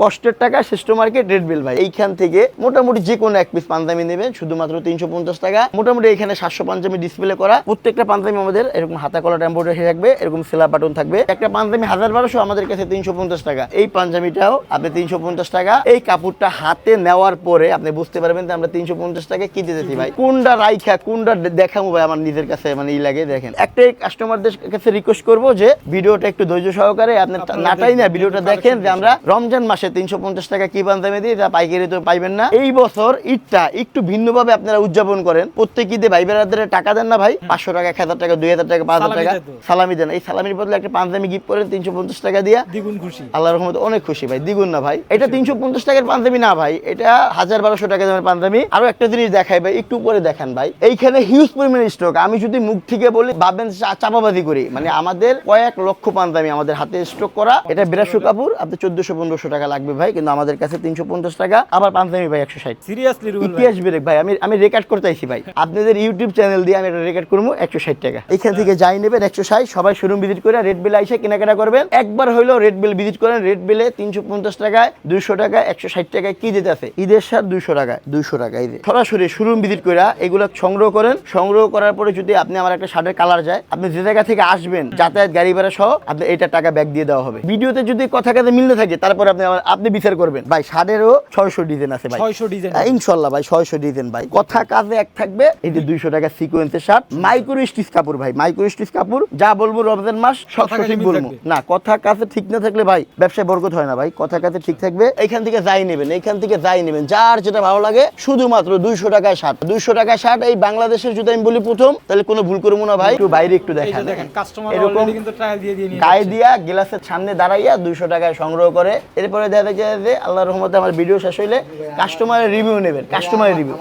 কষ্টের টাকা শ্রেষ্ঠ মার্কেট রেড বেল ভাই। এইখান থেকে মোটামুটি যে কোনো এক পিস পাঞ্জাবি নেবেন শুধুমাত্র 350 টাকা। মোটামুটি এখানে 700 পাঞ্জাবি ডিসপ্লে করা। প্রত্যেকটা পাঞ্জাবি আমাদের এরকম হাতা কলার এমব্রয়ডারি থাকবে, এরকম সেলার বাটন থাকবে। একটা পাঞ্জাবি 1250, আমাদের কাছে 350 টাকা। এই পাঞ্জাবিটাও আপনি 350 টাকা। এই কাপড়টা হাতে নেওয়ার পরে আপনি বুঝতে পারবেন যে আমরা 350 টাকা কি দিতেছি ভাই। কোনটা রাইখা কোনটা দেখাবো ভাই আমার নিজের কাছে মানে ই লাগে। দেখেন, একটাই কাস্টমারদের কাছে রিকোয়েস্ট করবো যে ভিডিওটা একটু ধৈর্য সহকারে আপনি নাটাই না ভিডিওটা দেখেন, যে আমরা রমজান মাসে 350 টাকা কি পাঞ্জাবি দিই, তা পাইকারি তো পাইবেন না। এই বছর ঈদটা একটু ভিন্নভাবে আপনারা উদযাপন করেন। প্রত্যেক ঈদে ভাই বেড়াদের টাকা দেন না ভাই, 500 টাকা, 1000 টাকা, 2000 টাকা, 5000 টাকা সালামি দেন। এই সালামির বদলে একটা পাঞ্জাবি গিফট করেন 350 টাকা দিয়া, দ্বিগুণ খুশি। আল্লাহর রহমতে অনেক খুশি ভাই, দ্বিগুণ না ভাই। এটা 350 টাকার পাঞ্জাবি না ভাই, এটা 1000-1200 টাকা দামের পাঞ্জাবি। আরো একটা জিনিস দেখাই ভাই, একটু উপরে দেখেন ভাই, এইখানে হিউজ পরিমাণ স্টক। আমি যদি মুখ থেকে বলি ভাববেন চাপাবাজি করি, মানে আমাদের কয়েক লক্ষ পাঞ্জাবি আমাদের হাতে স্টক করা। এটা 82 কাপড়, আপনি 1400-1500 টাকা লাগবে ভাই, কিন্তু আমাদের কাছে 350 টাকা। আবার পাঞ্জাবি ভাই 160। সিরিয়াসলি ইতিহাস ব্রেক ভাই, আমি রেকর্ড করতে আইছি ভাই, আপনাদের ইউটিউব চ্যানেল দিয়ে আমি এটা রেকর্ড করবো। 160 টাকা এখান থেকে যাই নেবেন 160। সবাই শোরুম ভিজিট করে রেড বেল আইসে কেনাকাটা করবেন। একবার হইলো রেড বেল ভিজিট করেন। রেড বেলে 350 টাকায়, 200 টাকা, 160 টাকায় কি যেতে আছে ঈদের সার 200 টাকায়, 200 টাকা ঈদে। সরাসরি শোরুম ভিজিট করে এগুলো সংগ্রহ করেন। সংগ্রহ করার পরে যদি আপনি আমার একটা শার্টের কালার যায়, আপনি যে জায়গা থেকে আসবেন যাতায়াত গাড়ি ভাড়া সহ আপনি এটা টাকা ব্যাক দিয়ে দেওয়া হবে। ভিডিওতে যদি কথা কাজে মিলতে থাকে তারপরে আপনি বিচার করবেন ভাই। শার্টেরও 600 ডিজাইন আছে ভাই, 600 ডিজাইন ইনশাআল্লাহ ভাই, 600 ডিজাইন ভাই। কথা কাজে এক থাকবে। এই যে 200 টাকা সিকোয়েন্সের শার্ট, মাইক্রো স্টিচ কাপড় ভাই, মাইক্রো স্টিচ কাপড়। যা বলবো রমজান মাস সব সঠিক বলবো না, কথা কাজে ঠিক না থাকলে ভাই ব্যবসায় বরকত হয় না ভাই। কথা কাজে ঠিক থাকবে। এইখান থেকে যাই নেবেন, এইখান থেকে যাই নেবেন, যার যেটা ভালো লাগে। শুধুমাত্র 200 টাকায় শার্ট, 200 টাকায় শার্ট। এই বাংলাদেশের যদি আমি বলি প্রথম, তাহলে কোনো ভুল করবো না ভাই। একটু বাইরে একটু দেখেন, কাস্টমার অলরেডি কিন্তু ট্রায়াল দিয়ে নিয়ে গায়ে দিয়া গ্লাসের সামনে দাঁড়াইয়া 200 টাকায় সংগ্রহ করে। এরপরে দেখা যায় যে আল্লাহর রহমতে আমার ভিডিও শেষ হইলে কাস্টমারের রিভিউ নেবেন, কাস্টমারের রিভিউ।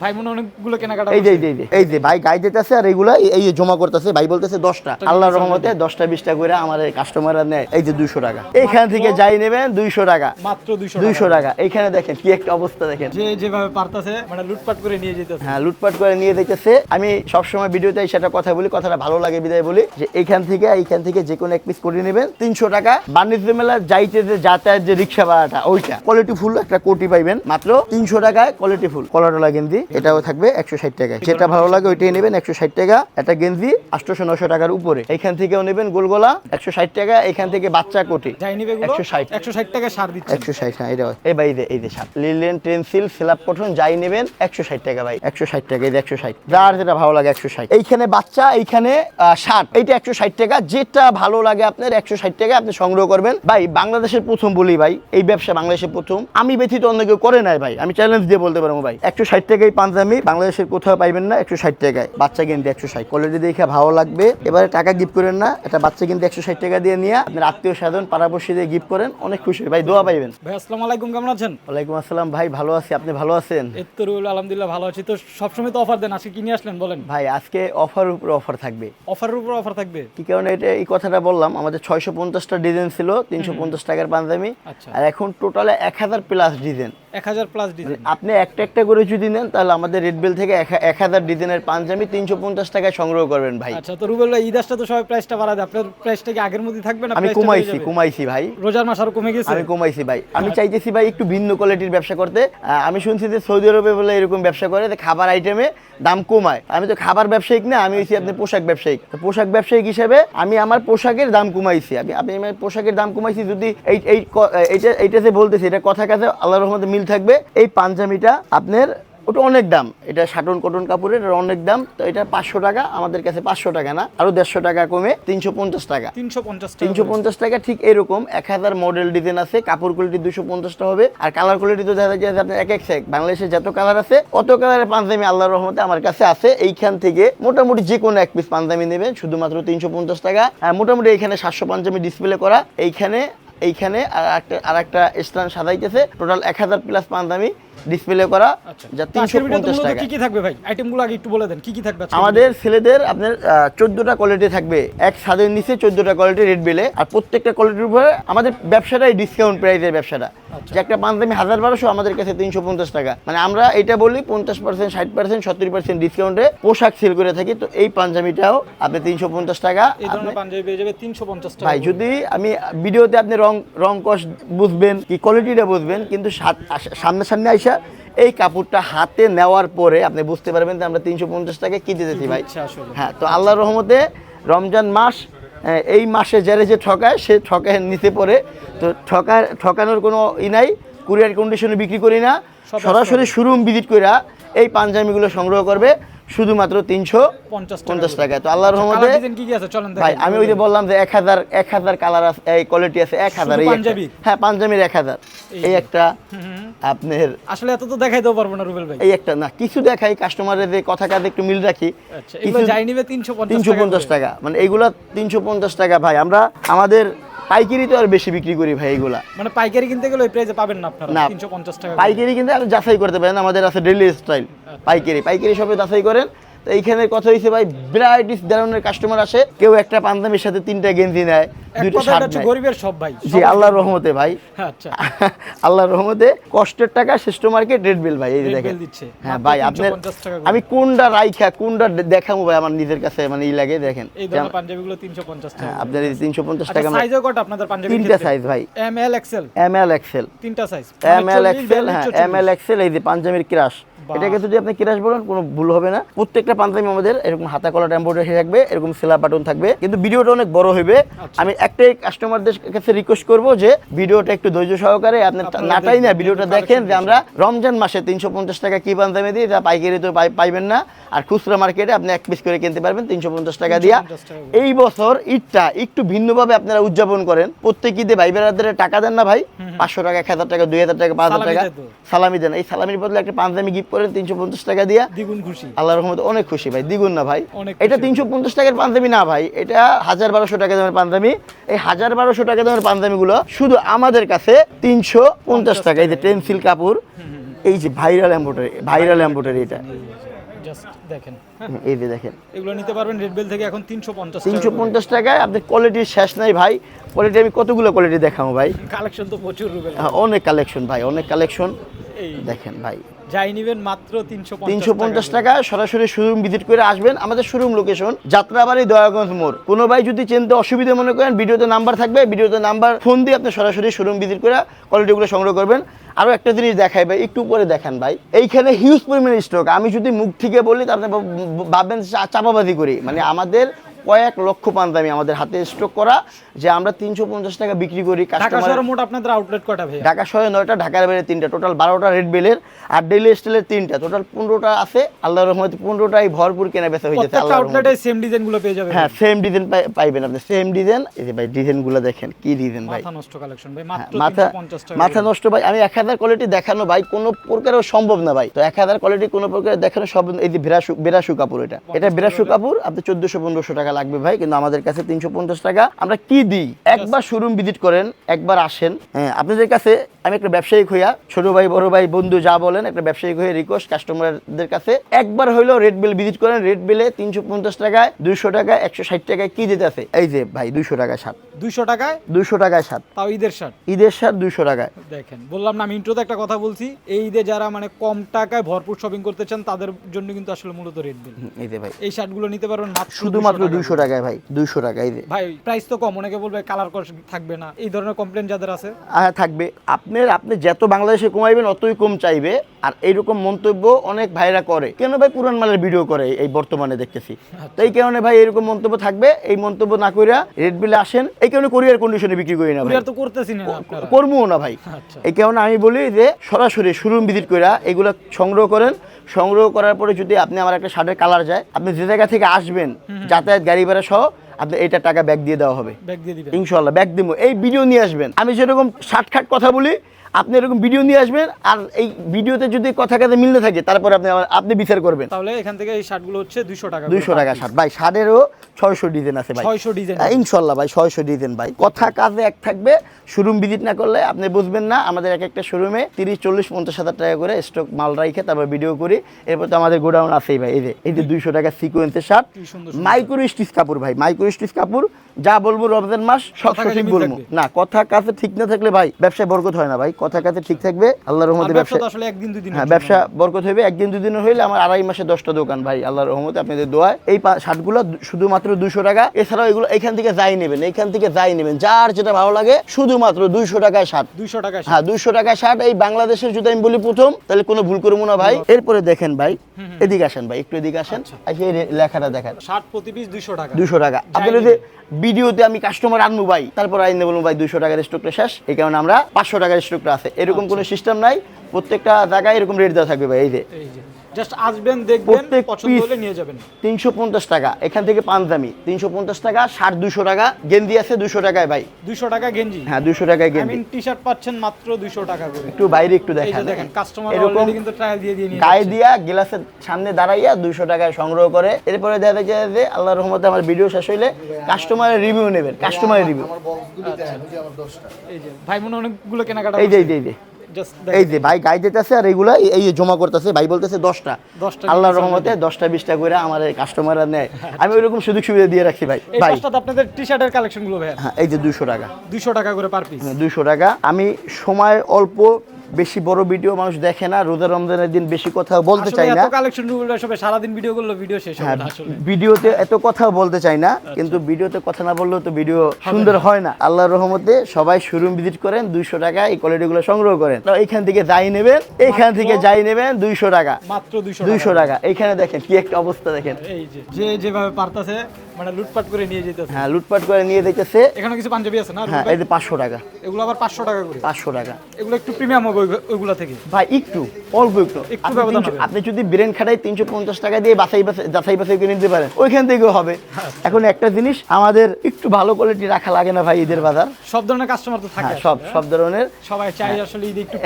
ভাই মনে অনেকগুলো কেনাকাটা। এই যে ভাই গায়ে যেতেছে আর এইগুলা এই যে জমা করতেছে ভাই, বলতেছে 10টা। আল্লাহর রহমতে 10টা 20টা করে আমার কাস্টমাররা নেয়। এই যে 200 টাকা এইখান থেকে যাই নেবেন, 200 টাকা, মাত্র 200 টাকা। এইখানে দেখেন কি একটা অবস্থা, দেখেন যে যেভাবে পারতাছে মানে লুটপাট করে নিয়ে যেতেছে। হ্যাঁ, লুটপাট করে নিয়ে যেতেছে। আমি সবসময় ভিডিওতে সেটা কথা বলি, কথাটা ভালো লাগে বিদায় বলি যে এইখান থেকে যে কোনো এক পিস করে নেবেন 300 টাকা। বাণিজ্য মেলা যাইতে যে যাতায়াত যে রিক্সা ভাড়াটা, ওইটা কোয়ালিটি ফুল একটা কোটি পাইবেন মাত্র 300 টাকায়। কোয়ালিটি ফুল কলারওয়ালা গেঞ্জি, এটাও থাকবে 160 টাকায়। যেটা ভালো লাগে ওইটাই নেবেন 160 টাকা। একটা গেঞ্জি 800-900 টাকার উপরে। এইখান থেকেও নেবেন গোলগোলা 160 টাকা। এখান থেকে বাচ্চা কোটি 160 টাকা সার দিচ্ছে। 160, হ্যাঁ এটা এই ভাই এই যে shirt linen Tencel slab cotton যাই নেবেন 160 টাকা ভাই, 160 টাকা। এই 160, যার যেটা ভালো লাগে 160। এইখানে বাচ্চা, এইখানে শার্ট, এইটা 160 টাকা। যেটা ভালো লাগে আপনার 160 টাকা আপনি সংগ্রহ করবেন ভাই। বাংলাদেশের প্রথম বলি ভাই, এই ব্যবসা বাংলাদেশের প্রথম, আমি ব্যতীত অন্য কেউ করে নাই ভাই। আমি চ্যালেঞ্জ দিয়ে বলতে পারবো ভাই, 160 টাকায় পাঞ্জাবি বাংলাদেশের কোথাও পাইবেন না। 160 টাকায় বাচ্চা গেঞ্জি 160। কোয়ালিটি দেখে ভালো লাগবে। এবারে টাকা গিফট করেন না, এটা বাচ্চা গেঞ্জি 160 টাকা দিয়ে নিয়ে আপনার আত্মীয় স্বজন পাড়াপড়শি দিয়ে গিফট করেন, অনেক খুশি ভাই, দোয়া পাইবেন। ভাই আসসালামু আলাইকুম, কেমন আছেন? ওয়ালাইকুম আসসালাম ভাই, ভালো আছি, আপনি ভালো আছেন? এই তো আলহামদুলিল্লাহ ভালো আছি। তো সবসময় তো অফার দেন, আজকে কি নিয়ে আসলেন বলেন? ভাই আজকে অফারের উপর অফার থাকবে। অফারের উপর অফার থাকবে কি কারণে এই কথাটা বললাম, আমাদের 650টা ডিজাইন ছিল 350 টাকার পাঞ্জাবি। আচ্ছা। আর এখন টোটালে 1000 প্লাস ডিজাইন, 1000 প্লাস ডিজাইন। আপনি একটা করে যদি নেন তাহলে আমাদের রেড বেল থেকে 1000 ডিজাইনের পাঞ্জাবি 350 টাকায় সংগ্রহ করবেন ভাই। আচ্ছা, তো রুবেল ভাই ঈদ আসলে তো সবাই প্রাইসটা বাড়া দেয়, আপনার প্রাইসটা কি আগের মতই থাকবে না? আমি কমাইছি ভাই, রোজার মাস আরো কমে গেছে। আমি কমাইছি ভাই। আমি চাইতেছি ভাই একটু ভিন্ন কোয়ালিটির ব্যবসা করতে। আমি শুনছি যে সৌদি আরবে বলে এরকম ব্যবসা করে, খাবার আইটেমে দাম কমায়। আমি তো খাবার ব্যবসায়িক না, আমি হচ্ছি আপনি পোশাক ব্যবসায়িক। তো পোশাক ব্যবসায়িক হিসেবে আমি আমার পোশাকের দাম কমাইছি। আপনি পোশাকের দাম কমাইছি। যদি এইটা যে বলতেছি এটা কথা কাছে আল্লাহর রহমতে মিল থাকবে। এই পাঞ্জাবিটা আপনার ওটা অনেক দাম, এটা শাটন কটন কাপড়ের অনেক দাম। তো এটা 500 টাকা, আমাদের কাছে 500 টাকা না, আরো 150 টাকা কমে 350 টাকা। 350 টাকা ঠিক এরকম 1000 মডেল ডিজাইন আছে। কাপড় কোয়ালিটি 250টা হবে। আর কালার কোয়ালিটি তো দেখা যায় আপনার এক বাংলাদেশে যত কালার আছে অত কালারের পাঞ্জাবি আল্লাহর রহমতে আমার কাছে আছে। এইখান থেকে মোটামুটি যে কোনো এক পিস পাঞ্জাবি নেবেন শুধুমাত্র 350 টাকা। আর মোটামুটি এখানে 700 পাঞ্জাবি ডিসপ্লে করা। এইখানে আর একটা স্ট্যান্ড সাজাইতেছে। টোটাল 1000 প্লাস পাঞ্জাবি ডিসপ্লে করা, আচ্ছা, যা তো আজকের ভিডিওতে 350 মূলত টাকা। কি কি থাকবে ভাই? আইটেমগুলো আগে একটু বলে দেন, কি কি থাকবে আজকের আমাদের ছেলেদের আপনার 14টা কোয়ালিটি থাকবে, এক ছাদের নিচে 14টা কোয়ালিটি রেড বিলে, আর প্রত্যেকটা কোয়ালিটির উপরে আমাদের ব্যবসাটাই ডিসকাউন্ট প্রাইসের ব্যবসাটা। আচ্ছা। যে একটা পাঞ্জাবি 1200 আমাদের কাছে 350 টাকা, মানে আমরা এটা বলি 50%, 60%, 70% ডিসকাউন্টে পোশাক সেল করে থাকি। তো এই পাঞ্জাবিটাও আপনি 350 টাকা। এই ধরনের পাঞ্জাবি পেয়ে যাবে 350 টাকা। ভাই যদি আমি ভিডিওতে আপনি রং কস বুঝবেন কি কোয়ালিটিটা বুঝবেন, কিন্তু সামনে আইসা এই কাপড়টা হাতে নেওয়ার পরে আপনি বুঝতে পারবেন যে আমরা 350 টাকায় কি দিতেছি ভাই। আচ্ছা, আসলে হ্যাঁ, তো আল্লাহর রহমতে রমজান মাস, এই মাসে যারা যে ঠকায় সে ঠকায় নিতে পড়ে। তো ঠকানোর কোনো নাই, কুরিয়ার কন্ডিশনে বিক্রি করি না, সরাসরি শোরুম ভিজিট কইরা এই পাঞ্জাবিগুলো সংগ্রহ করবে শুধুমাত্র 350 টাকায়। তো আল্লাহর রহমতে কালার ডিজাইন কি কি আছে চলেন ভাই দেখেন। আমি ওই যে বললাম যে 1000 কালার আছে, এই কোয়ালিটি আছে 1000। শুধু এই পাঞ্জাবি? হ্যাঁ, পাঞ্জাবির 1000। এই একটা আপনার, আসলে এত তো দেখাইতেও পারবো না রুবেল ভাই। এই একটা না, কিছু দেখাই কাস্টমারের যে কথা কাজে একটু মিল রাখি। আচ্ছা, এগুলো যাই নিবে 350 টাকা, মানে এইগুলা 350 টাকা ভাই। আমরা আমাদের পাইকারি তো আর বেশি বিক্রি করি ভাই এইগুলা। মানে পাইকারি কিনতে গেলে ওই প্রাইসে পাবেন না আপনারা না, 350 টাকা। পাইকারি কিন্তু আপনি যাচাই করতে পারেন, আমাদের আছে ডেইলি স্টাইল পাইকারি সবে যাচাই করেন। তো এইখানে কথা হইছে ভাই, ভ্যারাইটিস ধরনের কাস্টমার আসে, কেউ একটা পাঞ্জাবির সাথে 3টা গেঞ্জি নেয়, এক 2টা কথায় শার্ট হচ্ছে নেয়। গরিবের সব ভাই। জি, আল্লাহর রহমতে ভাই। আচ্ছা, আল্লাহর রহমতে কষ্টের টাকা শ্রেষ্ঠ মার্কেট রেড বিল ভাই। এই যে Red দেখেন, Bill দিচ্ছে। হ্যাঁ মাত্র ভাই, আপনার 350 টাকা করে। আমি কোনটা রাইখা কোনটা দেখাবো ভাই, আমার নিজের কাছে মানে ই লাগে। দেখেন এই ধরনের পাঞ্জাবিগুলো 350 টাকা। হ্যাঁ, আপনার এই 350 আচ্ছা, টাকা সাইজও কত আপনাদের পাঞ্জাবির? 3টা সাইজ ভাই, M L XL, ML XL। 3টা সাইজ। ML XL, হ্যাঁ ML XL। এই যে পাঞ্জাবির ক্রাশ, এটাকে যদি আপনি ক্রাশ বলেন কোনো ভুল হবে না। প্রত্যেকটা পাঞ্জাবি আমাদের এরকম হাতা কলার এমব্রয়ডারি থাকবে, এরকম সেলার বাটন থাকবে, কিন্তু ভিডিওটা অনেক বড় হইবে। আমি একটাই কাস্টমারদের কাছে রিকোয়েস্ট করব যে ভিডিওটা একটু ধৈর্য সহকারে আপনি নাটাই না ভিডিওটা দেখেন, যে আমরা রমজান মাসে 350 টাকা কি পাঞ্জাবি দিই, যা পাইকারি তো পাইবেন না, আর খুচরা মার্কেটে আপনি এক পিস করে কিনতে পারবেন 350 টাকা দিয়া। 350 টাকা। এই বছর ঈদটা একটু ভিন্নভাবে আপনারা উদযাপন করেন। প্রত্যেক ঈদে ভাই বেড়াদের টাকা দেন না ভাই, 500 টাকা, 1000 টাকা, 2000 টাকা, 5000 টাকা সালামি দেন তো। সালামি দেন। এই সালামির বদলে একটা পাঞ্জাবি গিফট করেন 350 টাকা দিয়া, দ্বিগুণ খুশি। আল্লাহর রহমতে অনেক খুশি ভাই, দ্বিগুণ না ভাই। অনেক এটা খুশি। 350 টাকার পাঞ্জাবি না ভাই, এটা 1200 টাকা দামের পাঞ্জাবি। এই 1200 টাকা দামের পাঞ্জাবিগুলো শুধু আমাদের কাছে 350 টাকা। এই যে টেনসিল কাপড়, এই যে ভাইরাল এমব্রয়ডারি এটা, জাস্ট দেখেন। এই যে দেখেন, এগুলো নিতে পারবেন রেড বেল থেকে এখন 350 টাকা। 350 টাকায়। আপনার কোয়ালিটির শেষ নাই ভাই, কোয়ালিটি আমি কতগুলো কোয়ালিটি দেখাবো ভাই। কালেকশন তো প্রচুর রুবেল। অনেক কালেকশন ভাই, অনেক কালেকশন। এই দেখেন ভাই, যাই নিবেন মাত্র 350 350 টাকা। সরাসরি শোরুম ভিজিট করে আসবেন। আমাদের শোরুম লোকেশন যাত্রাবাড়ি, দয়াগঞ্জ মোড়। কোনো ভাই যদি চিনতে অসুবিধা মনে করেন, ভিডিওতে নাম্বার থাকবে, ভিডিওতে নাম্বার ফোন দিয়ে আপনি সরাসরি শোরুম ভিজিট করে কোয়ালিটিগুলো সংগ্রহ করবেন। আরও একটা জিনিস দেখাই ভাই, একটু পরে দেখান ভাই, এইখানে হিউজ পরিমাণ স্টক। আমি যদি মুখ থেকে বলি তাহলে ভাববেন চাপাবাজি করি, মানে আমাদের কয়েক লক্ষ পাঞ্জাবি আমাদের হাতে স্টক করা, যে আমরা 350 টাকা বিক্রি করি। ঢাকা কাস্টমার শহরে মোট আপনাদের আউটলেট কয়টা ভাই? ঢাকা শহরে 9টা, ঢাকার বাইরে 3টা, টোটাল 12টা রেড বেলের, আর ডেইলি স্টাইলের 3টা, টোটাল 15টা আছে। আল্লাহর রহমতে 15টাই ভরপুর কেনা বেচা হয়ে যাচ্ছে প্রত্যেকটা আল্লাহর রহমতে। আউটলেটে সেম ডিজাইনগুলো পেয়ে যাবেন। হ্যাঁ, সেম ডিজাইন পাইবেন আপনি, সেম ডিজাইন। এই যে ভাই ডিজাইনগুলো দেখেন, কি ডিজাইন ভাই, মাথা নষ্ট কালেকশন ভাই, মাত্র মাথা 350 টাকা। মাথা নষ্ট ভাই। আমি 1000 কোয়ালিটি দেখানো ভাই কোনো প্রকারেও সম্ভব না ভাই। তো 1000 কোয়ালিটি কোনো প্রকারে দেখানো সব। এই যে বেরাসু কাপড়, এটা বেরাসু কাপড়, আপনি 1400-1500 টাকা লাগবে ভাই, কিন্তু আমাদের কাছে 350 টাকা। আমরা কি দিই, একবার শোরুম ভিজিট করেন, একবার আসেন। হ্যাঁ, আপনাদের কাছে আমি একটা ব্যবসায়িক হইয়া, ছোট ভাই বড় ভাই বন্ধু যা বলেন, একটা ব্যবসায়িক হয়ে রিকোয়েস্ট কাস্টমারদের কাছে, একবার হইলো রেড বিল ভিজিট করেন। রেড বিলে 350 টাকায়, 200 টাকায়, 160 টাকায় কি দিতে আছে। এই যে ভাই 200 টাকায় শার্ট, 200 টাকায়, 200 টাকায় শার্ট, তাও ঈদের শার্ট। ঈদের শার্ট 200 টাকায়। দেখেন, বললাম না আমি ইন্ট্রোতে একটা কথা বলছি, এই ঈদে যারা মানে কম টাকায় ভরপুর শপিং করতে চান তাদের জন্য কিন্তু আসলে মূলত রেড বিল। এই যে ভাই এই শার্টগুলো নিতে পারবেন মাত্র শুধুমাত্র 200 টাকায় ভাই, 200 টাকা। এই যে ভাই প্রাইস তো কম, অনেকে বলবে কালার কস থাকবে না, এই ধরনের কমপ্লেন যাদের আছে। থাকবে। আপনি যত বাংলাদেশে কমাইবেন অতই কম চাইবে। আর এইরকম মন্তব্য অনেক ভাইরা করে, কেন ভাই পুরান মালের ভিডিও করে এই বর্তমানে দেখতেছি। তো এই কারণে ভাই এরকম মন্তব্য থাকবে। এই মন্তব্য না কইরা রেড বিলে আসেন। এই কারণে কোরিয়ার কন্ডিশনে বিক্রি করি না ভাই, কুরিয়ার তো করতেছি না আপনারা। করবো না ভাই। আচ্ছা। এই কারণে আমি বলি যে সরাসরি শোরুম ভিজিট কইরা এগুলো সংগ্রহ করেন। সংগ্রহ করার পরে যদি আপনি আমার একটা শার্টের কালার যায়, আপনি যে জায়গা থেকে আসবেন যাতায়াত গাড়ি ভাড়া সহ আপনি এইটা টাকা ব্যাক দিয়ে দেওয়া হবে ব্যাগ দিয়ে দিবেন ইনশাল্লাহ। ব্যাক দিব, এই ভিডিও নিয়ে আসবেন। আমি যেরকম শার্ট খাট কথা বলি, আপনি এরকম ভিডিও নিয়ে আসবেন, আর এই ভিডিওতে যদি কথা কাজে মিল না থাকে তারপরে আপনি বিচার করবেন। তাহলে এখান থেকে এই শার্টগুলো হচ্ছে 200 টাকা 200 টাকা শার্ট ভাই। শার্টেরও 600 ডিজাইন আছে ভাই, 600 ডিজাইন ইনশাল্লাহ ভাই 600 ডিজাইন ভাই। কথা কাজে এক থাকবে, শোরুম ভিজিট না করলে আপনি বুঝবেন না। আমাদের এক একটা শোরুমে 30, 40, 50 হাজার টাকা করে স্টক মাল রাখে তারপর ভিডিও করি। এরপর তো আমাদের গোডাউন আছেই ভাই। এই যে 200 টাকা সিকোয়েন্সের শার্ট, মাইক্রো স্টিচ কাপড় ভাই, মাইক্রো স্টিচ কাপড়। যা বলবো রমজান মাস সব সঠিক বলবো না, কথা কাজে ঠিক না থাকলে ভাই ব্যবসায় বরকত হয় না ভাই। কথা কাজে ঠিক থাকবে, আল্লাহর রহমতে ব্যবসা আসলে একদিন দুই দিন, হ্যাঁ ব্যবসা বরকত হবে। একদিন দুদিন হইলে আমার 2.5 মাসে 10টা দোকান ভাই, আল্লাহর রহমতে আপনাদের দোয়ায়। এই শার্টগুলো শুধুমাত্র 200 টাকা। এছাড়াও এগুলো এখান থেকে যাই নেবেন, এখান থেকে যাই নেবেন, যার যেটা ভালো লাগে, শুধুমাত্র 200 টাকায় শার্ট। 200 টাকা হ্যাঁ 200 টাকায় শার্ট। এই বাংলাদেশের যদি আমি বলি প্রথম, তাহলে কোনো ভুল করবো না ভাই। এরপরে দেখেন ভাই, এদিকে আসেন ভাই, একটু এদিকে আসেন, এই লেখাটা দেখেন, শার্ট প্রতি পিস 200 টাকা। 200 টাকা। আপনি যদি ভিডিওতে আমি কাস্টমার আনবো ভাই, তারপর আইনে বলবো ভাই 200 টাকার স্টকটা শেষ, এই কারণে আমরা 500 টাকার স্টকটা আছে। এরকম কোনো সিস্টেম নাই, প্রত্যেকটা জায়গায় এরকম রেট দেওয়া থাকবে ভাই। এই যে জাস্ট আসবেন, দেখবেন, পছন্দ হলে নিয়ে যাবেন। 350 টাকা এখান থেকে পাঞ্জাবি 350 টাকা, শার্ট 200 টাকা, গেঞ্জি আছে 200 টাকায় ভাই। 200 টাকা গেঞ্জি, হ্যাঁ 200 টাকায় গেঞ্জি। টি-শার্ট পাচ্ছেন মাত্র 200 টাকা করে। একটু বাইরে একটু এই যে দেখেন, দেখেন কাস্টমার অলরেডি কিন্তু ট্রায়াল দিয়ে নিয়ে গায়ে দিয়া গ্লাসের সামনে দাঁড়াইয়া 200 টাকায় সংগ্রহ করে। এরপরে দেখা যায় যে আল্লাহর রহমতে আমার ভিডিও শেষ হইলে কাস্টমারের রিভিউ নেবেন, কাস্টমারের রিভিউ। এই যে ভাই মনে অনেকগুলো কেনাকাটা, এই যে এই যে ভাই গাই দিতেছে, আর এইগুলা এই যে জমা করতেছে ভাই, বলতেছে 10টা। আল্লাহর রহমতে 10টা 20টা করে আমার কাস্টমাররা নেয়। আমি ওইরকম সুযোগ সুবিধা দিয়ে রাখছি ভাই। এই ভাই পাঁচটাতে আপনাদের টি-শার্টের কালেকশন গুলো ভাই। হ্যাঁ এই যে 200 টাকা, 200 টাকা করে পার পিস। 200 টাকা। আমি সময় অল্প, বেশি বড় ভিডিও মানুষ দেখে না, রোজা রমজানের দিন বেশি কথা বলতে চাই না। এত কালেকশন গুলো সবে সারা দিন ভিডিও করলে ভিডিও শেষ হবে না আসলে। ভিডিওতে এত কথা বলতে চাই না, কিন্তু ভিডিওতে কথা না বললেও তো ভিডিও সুন্দর হয় না। আল্লাহর রহমতে সবাই শোরুম ভিজিট করেন, 200 টাকা এই কোয়ালিটিগুলো সংগ্রহ করেন। তো এইখান থেকে যাই নেবেন, এইখান থেকে যাই নেবেন 200 টাকা, মাত্র 200 টাকা। এইখানে দেখেন কি একটা অবস্থা দেখেন, এই যে যেভাবে পারতাছে মানে লুটপাট করে নিয়ে যেতেছে। হ্যাঁ লুটপাট করে নিয়ে যাইতেছে। এখানে কিছু পাঞ্জাবি আছে না? হ্যাঁ এই যে 500 টাকা, এগুলো আবার 500 টাকা করে। 500 টাকা। এগুলো একটু প্রিমিয়াম হবে ওইগুলা থেকে ভাই, একটু অল্প একটু ব্যবধান হবে। আপনি যদি ব্রেন খাটাই 350 টাকা দিয়ে যাচাই বাছাই করে নিতে পারেন, ওইখান থেকেও হবে। এখন একটা জিনিস আমাদের একটু ভালো কোয়ালিটি রাখা লাগে না ভাই, ঈদের বাজার সব ধরনের কাস্টমার তো থাকে, সব ধরনের সবাই চাই আসলে ঈদে একটু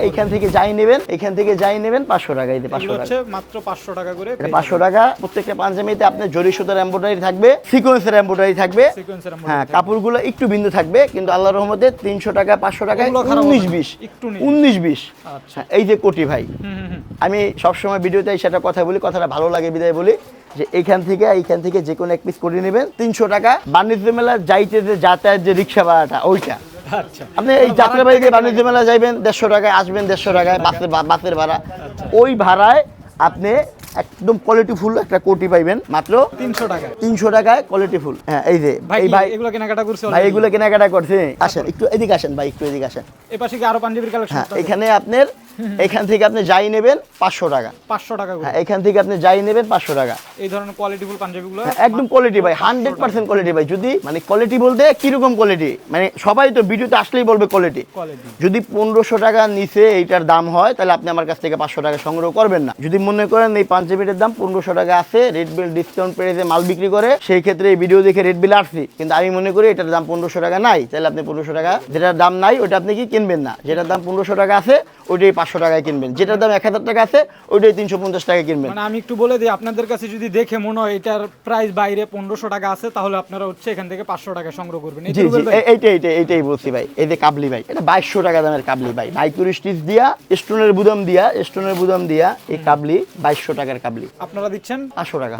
এইখান থেকে যাই নেবেন, এইখান থেকে যাই নেবেন 500 টাকা। এই যে 500 টাকা, মাত্র 500 টাকা করে। 500 টাকা। প্রত্যেকটা পাঞ্জাবিতে আপনার জরি সুতার এমব্রয়ডারি থাকবে, সিকোয়েন্সের এমব্রয়ডারি থাকবে। হ্যাঁ কাপড়গুলো একটু বিন্দু থাকবে, কিন্তু আল্লাহর রহমতে 300 টাকা 500 টাকায় 19-20। আচ্ছা এই যে কোটি ভাই, আমি সবসময় ভিডিওতে সেটা কথা বলি, কথাটা ভালো লাগে বিদায় বলি যে এইখান থেকে যে কোনো এক পিস করে নেবেন 300 টাকা। বাণিজ্য মেলা যাইতে যে যাতায়াত যে রিক্সা ভাড়াটা ওইটা, আপনি এই যাত্রাবাড়ি দিয়ে বাণিজ্য মেলা যাইবেন 150 টাকায়, আসবেন 150 টাকায় বাসের ভাড়া। ওই ভাড়ায় আপনি একদম কোয়ালিটি ফুল একটা কোটি পাইবেন মাত্র 300 টাকায় কোয়ালিটি ফুল। হ্যাঁ এই যে ভাই এগুলো কেনাকাটা করছে, ভাই এগুলো কেনাকাটা করছে। আসেন একটু এদিকে আসেন ভাই, একটু এদিকে আসেন। এই পাশে কি আরো পাঞ্জাবির কালেকশন? হ্যাঁ এখানে আপনার এখান থেকে আপনি যাই নেবেন 500 টাকা, 500 টাকা করে। হ্যাঁ এখান থেকে আপনি যাই নেবেন 500 টাকা। এই ধরনের কোয়ালিটি ফুল পাঞ্জাবিগুলো একদম কোয়ালিটি ভাই, 100% কোয়ালিটি ভাই। যদি মানে কোয়ালিটি বলতে কিরকম কোয়ালিটি, মানে সবাই তো ভিডিওতে আসলেই বলবে কোয়ালিটি। যদি 1500 টাকা নিচে এইটার দাম হয়, তাহলে আপনি আমার কাছ থেকে 500 টাকা সংগ্রহ করবেন না। যদি মনে করেন এই পাঞ্জাবিটার দাম 1500 টাকা আছে, রেড বিল ডিসকাউন্ট পেয়ে মাল বিক্রি করে, সেই ক্ষেত্রে এই ভিডিও দেখে রেড বিল আসছি, কিন্তু আমি মনে করি এটার দাম 1500 টাকা নাই, তাহলে আপনি 1500 টাকা যেটার দাম নাই ওটা আপনি কি কিনবেন না। যেটার দাম 1500 টাকা আছে ওইটাই 500 টাকায় কিনবেন, যেটার দাম 1000 টাকা আছে ওইটাই 350 টাকা কিনবেন। মানে আমি একটু বলে দিই, আপনাদের কাছে যদি দেখে মনে হয় এটার প্রাইস বাইরে 1500 টাকা আছে, তাহলে আপনারা হচ্ছে এখান থেকে 500 টাকা সংগ্রহ করবেন। জি জি এইটাই বলছি ভাই। এই যে কাবলি ভাই, এটা 2200 টাকা দামের কাবলি ভাই, মাইক্রো স্টিচ দিয়া স্টোনের বুদাম দিয়া এই কাবলি 2200 টাকার কাবলি আপনারা দিচ্ছেন 500 টাকা।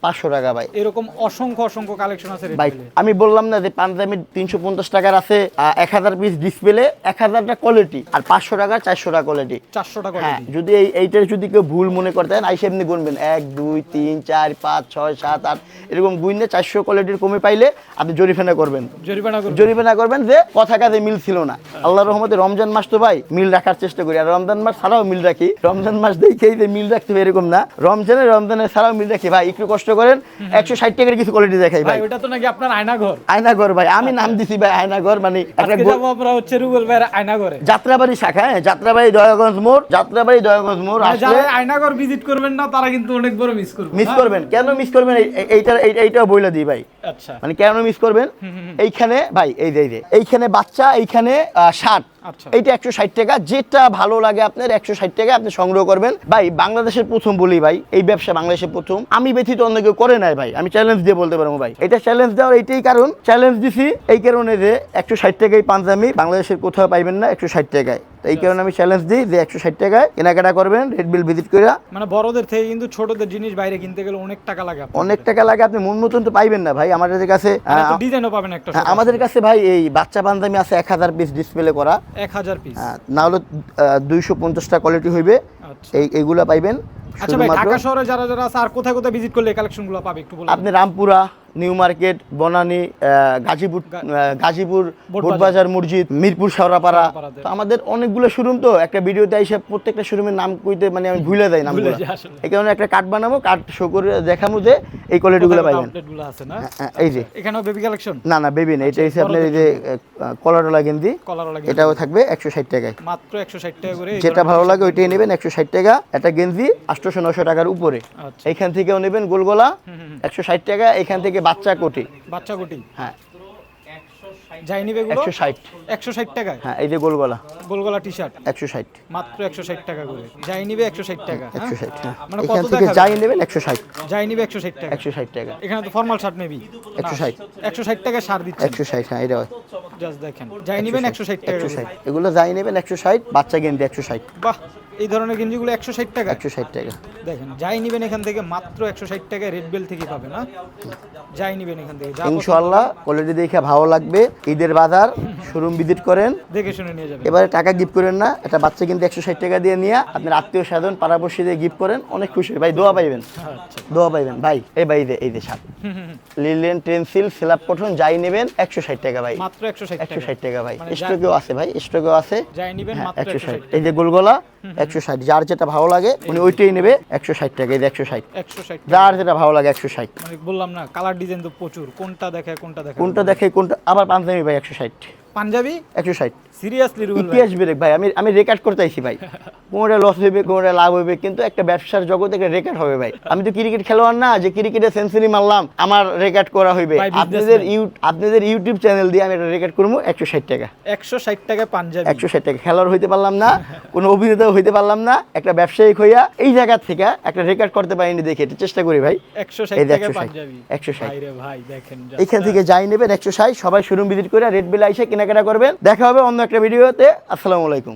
500 টাকা ভাই। এরকম অসংখ্য কালেকশন আছে ভাই। আমি বললাম না যে পাঞ্জাবি 350 টাকার আছে 1000 পিস ডিসপ্লে, 1000টা কোয়ালিটি, আর 500 টাকা 400 টাকা কোয়ালিটি, 400 টাকা। হ্যাঁ যদি এইটার যদি কেউ ভুল মনে করতেন, আইসা এমনি গুনবেন 1 2 3 4 5 6 7 8 এরকম গুনলে 400 কোয়ালিটির কমে পাইলে আপনি জরিমানা করবেন যে কথা কাজে মিল ছিল না। আল্লাহর রহমতে রমজান মাস তো ভাই মিল রাখার চেষ্টা করি, আর রমজান মাস ছাড়াও মিল রাখি। রমজান মাস দেখেই যে মিল রাখতে হবে এরকম না, রমজানের ছাড়াও মিল রাখি ভাই। একটু কষ্ট করেন, 160 টাকার কিছু কোয়ালিটি দেখাই ভাই। ওটা তো নাকি আপনার আয়নাঘর ভাই, আমি নাম দিছি ভাই আয়নাঘর। মানে একটা আমরা হচ্ছে রুবেল ভাইয়ের আয়নাঘরে, যাত্রাবাড়ি শাখা, হ্যাঁ যাত্রাবাড়ি দয়াগঞ্জ মোড় যারা আয়নাঘর ভিজিট করবেন না তারা কিন্তু অনেক বড় মিস করবেন। কেন মিস করবেন এইটাও বইলা দিই ভাই। আচ্ছা মানে কেন মিস করবেন, এইখানে ভাই এই যে এইখানে বাচ্চা, এইখানে শার্ট, আচ্ছা এইটা 160 টাকা। যেটা ভালো লাগে আপনার 160 টাকা আপনি সংগ্রহ করবেন ভাই। বাংলাদেশের প্রথম বলি ভাই, এই ব্যবসা বাংলাদেশের প্রথম, আমি ব্যতীত অন্য কেউ করে নাই ভাই। আমি চ্যালেঞ্জ দিয়ে বলতে পারবো ভাই, এটা চ্যালেঞ্জ দেওয়ার এইটাই কারণ, চ্যালেঞ্জ দিছি এই কারণে যে 160 টাকায় পাঞ্জাবি বাংলাদেশের কোথাও পাইবেন না 160 টাকায়। তো এই কারণে আমি চ্যালেঞ্জ দিই যে 160 টাকায় কেনাকাটা করবেন, রেড বিল ভিজিট করে। মানে বড়দের থেকে কিন্তু ছোটদের জিনিস বাইরে কিনতে গেলে অনেক টাকা লাগে, অনেক টাকা লাগে, আপনি মন মতন তো পাইবেন না ভাই। আমাদের কাছে ডিজাইনও পাবেন একটা আমাদের কাছে ভাই এই বাচ্চা পাঞ্জাবি আছে 1000 পিস ডিসপ্লে করা, 1000 পিস, না হলে 250টা কোয়ালিটি হইবে, এইগুলা পাইবেন। আচ্ছা ভাই, ঢাকা শহরে যারা যারা আছে আর কোথায় কোথায় ভিজিট করলে এই কালেকশনগুলো পাবে একটু বলুন। আপনি রামপুরা, নিউ মার্কেট, বনানী, গাজীপুর বোটবাজার মসজিদ, মিরপুর শেওড়াপাড়া, তো আমাদের অনেকগুলো শোরুম, তো একটা ভিডিওতে এসে প্রত্যেকটা শোরুমের নাম কইতে মানে আমি ভুলে যাই নামগুলো। এই কারণে একটা কার্ড বানাবো, কার্ড শো করে দেখাবো যে এই কোয়ালিটিগুলো পাইবেন। এই যে এখানেও বেবি কালেকশন, না না বেবি না, এটা হচ্ছে আপনার এই যে কলারওয়ালা গেঞ্জি, এটাও থাকবে 160 টাকায়, মাত্র 160 টাকা করে। যেটা ভালো লাগে ওইটাই নেবেন 160 টাকা। একটা গেঞ্জি 800-900 টাকার উপরে। এইখান থেকেও নেবেন গোলগোলা 160 টাকা, এখান থেকে বাচ্চা কোটি, বাচ্চা কোটি, হ্যাঁ যাই নিবে গুলো 160 টাকা। হ্যাঁ এই যে গোলগলা টি শার্ট 160, মাত্র 160 টাকা করে। যাই নিবে 160 টাকা, 160, হ্যাঁ মানে এখান কত থেকে টাকা যাই নেবেন 160, যাই নিবে 160 টাকা, 160 টাকা। এখানে তো ফর্মাল শার্ট মেবি 160 টাকা শার্ট দিচ্ছে, 160, হ্যাঁ এটা জাস্ট দেখেন। যাই নিবেন 160 টাকা, 160 এগুলো যাই নেবেন 160, বাচ্চা গেঞ্জি 160। বাহ, এই ধরনের গেঞ্জিগুলো 160 টাকা, 160 টাকা দেখেন। যাই নিবেন এখান থেকে মাত্র 160 টাকায় রেড বেল থেকে পাবে না, যাই নিবেন এখান থেকে। ইনশাআল্লাহ কোয়ালিটি দেখে ভালো লাগবে। ঈদের বাজার শোরুম ভিজিট করেন, দেখে শুনে নিয়ে যাবেন। এবারে টাকা গিফট করেন না, একটা বাচ্চা কিন্তু 160 টাকা দিয়ে নিয়ে আপনার আত্মীয় স্বজন পাড়াপড়শি দিয়ে গিফট করেন, অনেক খুশি হয় ভাই, দোয়া পাইবেন, দোয়া পাইবেন ভাই। এই ভাই এই যে shirt linen Tencel slab cotton, যাই নেবেন 160 টাকা ভাই, মাত্র 160 টাকা ভাই। স্টকেও আছে ভাই, স্টকেও আছে, যাই নিবেন মাত্র 160। এই যে গোলগলা 160, যার যেটা ভালো লাগে উনি ওইটাই নেবে 160 টাকা। এই যে 160, যার যেটা ভালো লাগে 160। মানে বললাম না, কালার ডিজাইন তো প্রচুর, কোনটা দেখে কোনটা আবার পাঞ্জাবি ভাই 160, পাঞ্জাবি 160। সিরিয়াসলি রুবেল ভাই, ইতিহাস ব্রেক ভাই, আমি রেকর্ড করতে আইছি ভাই। কোনটা লস হইবে কোনটা লাভ হইবে, কিন্তু একটা ব্যবসার জগতে একটা রেকর্ড হবে ভাই। আমি তো ক্রিকেট খেলোয়াড় না যে ক্রিকেটে সেঞ্চুরি মারলাম আমার রেকর্ড করা হইবে। আপনাদের ইউটিউব চ্যানেল দিয়ে আমি একটা রেকর্ড করবো 160 টাকা, 160 টাকা পাঞ্জাবি, 160 টাকা। খেলোয়াড় হইতে পারলাম না, কোনো অভিনেতাও হইতে পারলাম না, একটা ব্যবসায়িক হইয়া এই জায়গা থেকে একটা রেকর্ড করতে পারিনি, দেখে এটা চেষ্টা করি ভাই। 160 টাকা পাঞ্জাবি, 160 ভাই দেখেন। এখান থেকে যাই নেবেন 160, সবাই শোরুম ভিজিট করে রেড বিল আইসা কেনাকাটা করবেন। দেখা হবে অন্য একটা ভিডিওতে। আসসালামু আলাইকুম।